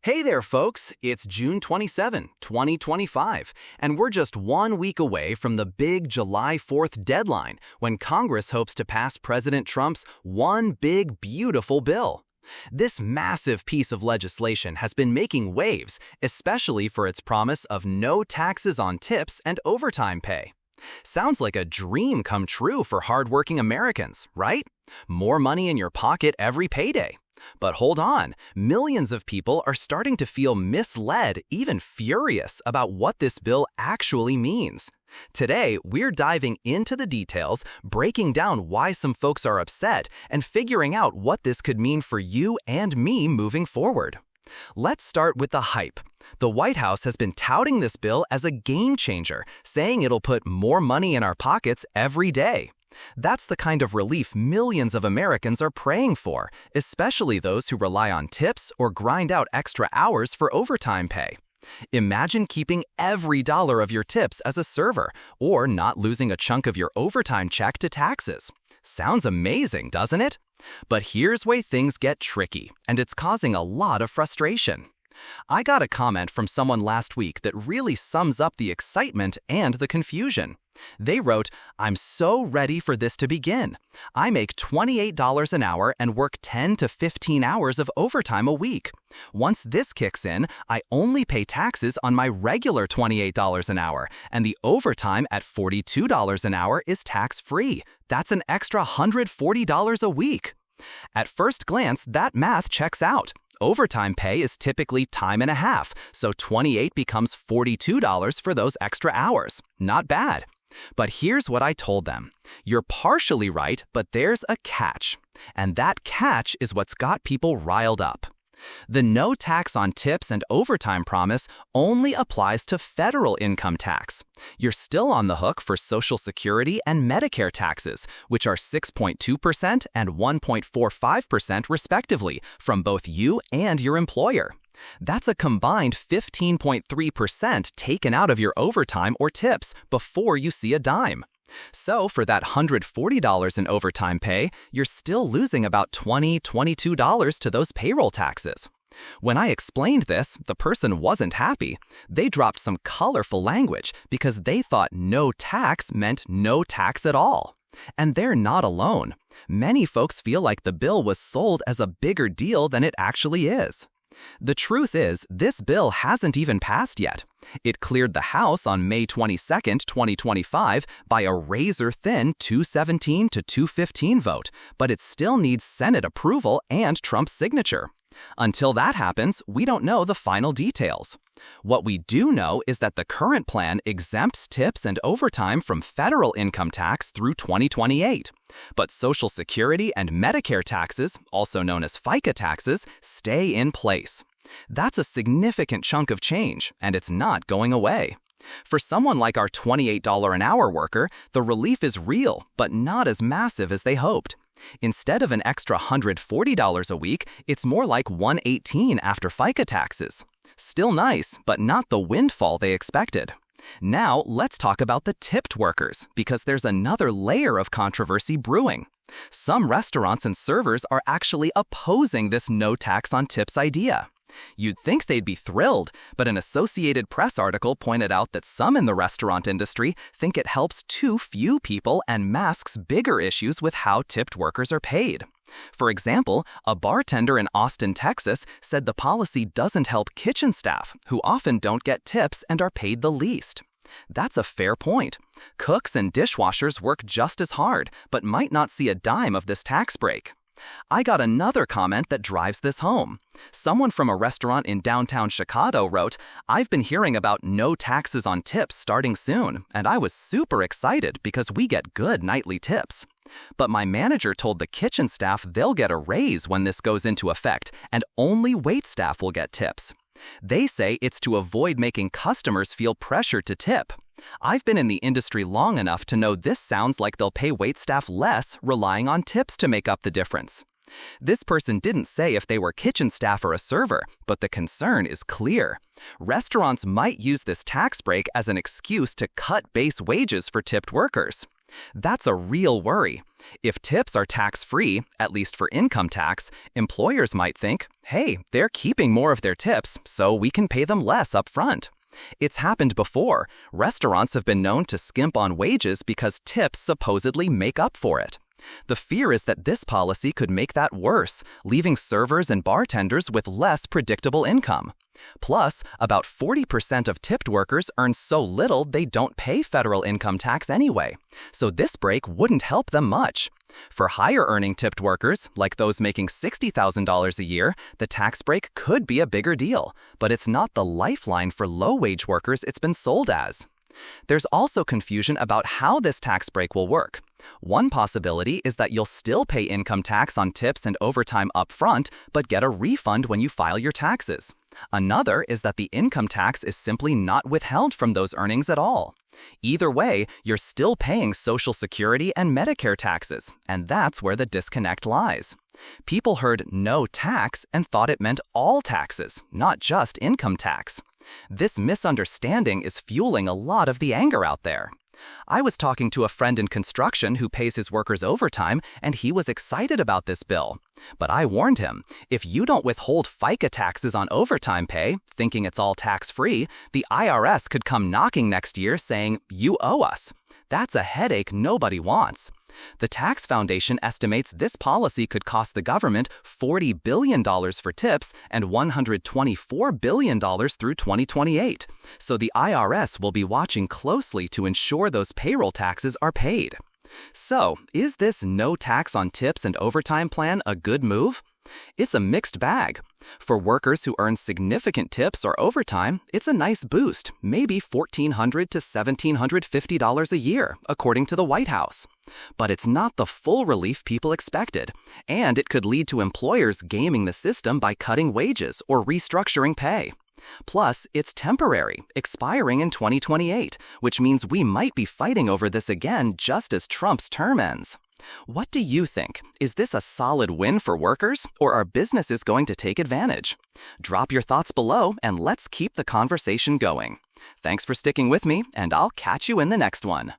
Hey there, folks! It's June 27, 2025, and we're just 1 week away from the big July 4th deadline when Congress hopes to pass President Trump's one big, beautiful bill. This massive piece of legislation has been making waves, especially for its promise of no taxes on tips and overtime pay. Sounds like a dream come true for hardworking Americans, right? More money in your pocket every payday. But hold on, millions of people are starting to feel misled, even furious about what this bill actually means. Today, we're diving into the details, breaking down why some folks are upset, and figuring out what this could mean for you and me moving forward. Let's start with the hype. The White House has been touting this bill as a game changer, saying it'll put more money in our pockets every day. That's the kind of relief millions of Americans are praying for, especially those who rely on tips or grind out extra hours for overtime pay. Imagine keeping every dollar of your tips as a server, or not losing a chunk of your overtime check to taxes. Sounds amazing, doesn't it? But here's where things get tricky, and it's causing a lot of frustration. I got a comment from someone last week that really sums up the excitement and the confusion. They wrote, "I'm so ready for this to begin. I make $28 an hour and work 10 to 15 hours of overtime a week. Once this kicks in, I only pay taxes on my regular $28 an hour, and the overtime at $42 an hour is tax-free. That's an extra $140 a week." At first glance, that math checks out. Overtime pay is typically time and a half, so $28 becomes $42 for those extra hours. Not bad. But here's what I told them. You're partially right, but there's a catch. And that catch is what's got people riled up. The no tax on tips and overtime promise only applies to federal income tax. You're still on the hook for Social Security and Medicare taxes, which are 6.2% and 1.45% respectively, from both you and your employer. That's a combined 15.3% taken out of your overtime or tips before you see a dime. So for that $140 in overtime pay, you're still losing about $22 to those payroll taxes. When I explained this, the person wasn't happy. They dropped some colorful language because they thought no tax meant no tax at all. And they're not alone. Many folks feel like the bill was sold as a bigger deal than it actually is. The truth is, this bill hasn't even passed yet. It cleared the House on May 22, 2025 by a razor-thin 217 to 215 vote, but it still needs Senate approval and Trump's signature. Until that happens, we don't know the final details. What we do know is that the current plan exempts tips and overtime from federal income tax through 2028. But Social Security and Medicare taxes, also known as FICA taxes, stay in place. That's a significant chunk of change, and it's not going away. For someone like our $28 an hour worker, the relief is real, but not as massive as they hoped. Instead of an extra $140 a week, it's more like $118 after FICA taxes. Still nice, but not the windfall they expected. Now, let's talk about the tipped workers, because there's another layer of controversy brewing. Some restaurants and servers are actually opposing this no tax on tips idea. You'd think they'd be thrilled, but an Associated Press article pointed out that some in the restaurant industry think it helps too few people and masks bigger issues with how tipped workers are paid. For example, a bartender in Austin, Texas, said the policy doesn't help kitchen staff, who often don't get tips and are paid the least. That's a fair point. Cooks and dishwashers work just as hard, but might not see a dime of this tax break. I got another comment that drives this home. Someone from a restaurant in downtown Chicago wrote, "I've been hearing about no taxes on tips starting soon, and I was super excited because we get good nightly tips. But my manager told the kitchen staff they'll get a raise when this goes into effect, and only wait staff will get tips. They say it's to avoid making customers feel pressured to tip. I've been in the industry long enough to know this sounds like they'll pay waitstaff less, relying on tips to make up the difference." This person didn't say if they were kitchen staff or a server, but the concern is clear. Restaurants might use this tax break as an excuse to cut base wages for tipped workers. That's a real worry. If tips are tax-free, at least for income tax, employers might think, hey, they're keeping more of their tips, so we can pay them less up front. It's happened before. Restaurants have been known to skimp on wages because tips supposedly make up for it. The fear is that this policy could make that worse, leaving servers and bartenders with less predictable income. Plus, about 40% of tipped workers earn so little they don't pay federal income tax anyway, so this break wouldn't help them much. For higher-earning tipped workers, like those making $60,000 a year, the tax break could be a bigger deal, but it's not the lifeline for low-wage workers it's been sold as. There's also confusion about how this tax break will work. One possibility is that you'll still pay income tax on tips and overtime upfront, but get a refund when you file your taxes. Another is that the income tax is simply not withheld from those earnings at all. Either way, you're still paying Social Security and Medicare taxes, and that's where the disconnect lies. People heard no tax and thought it meant all taxes, not just income tax. This misunderstanding is fueling a lot of the anger out there. I was talking to a friend in construction who pays his workers overtime, and he was excited about this bill. But I warned him, if you don't withhold FICA taxes on overtime pay, thinking it's all tax-free, the IRS could come knocking next year saying, you owe us. That's a headache nobody wants. The Tax Foundation estimates this policy could cost the government $40 billion for tips and $124 billion through 2028. So the IRS will be watching closely to ensure those payroll taxes are paid. So, is this no tax on tips and overtime plan a good move? It's a mixed bag. For workers who earn significant tips or overtime, it's a nice boost, maybe $1,400 to $1,750 a year, according to the White House. But it's not the full relief people expected, and it could lead to employers gaming the system by cutting wages or restructuring pay. Plus, it's temporary, expiring in 2028, which means we might be fighting over this again just as Trump's term ends. What do you think? Is this a solid win for workers, or are businesses going to take advantage? Drop your thoughts below and let's keep the conversation going. Thanks for sticking with me, and I'll catch you in the next one.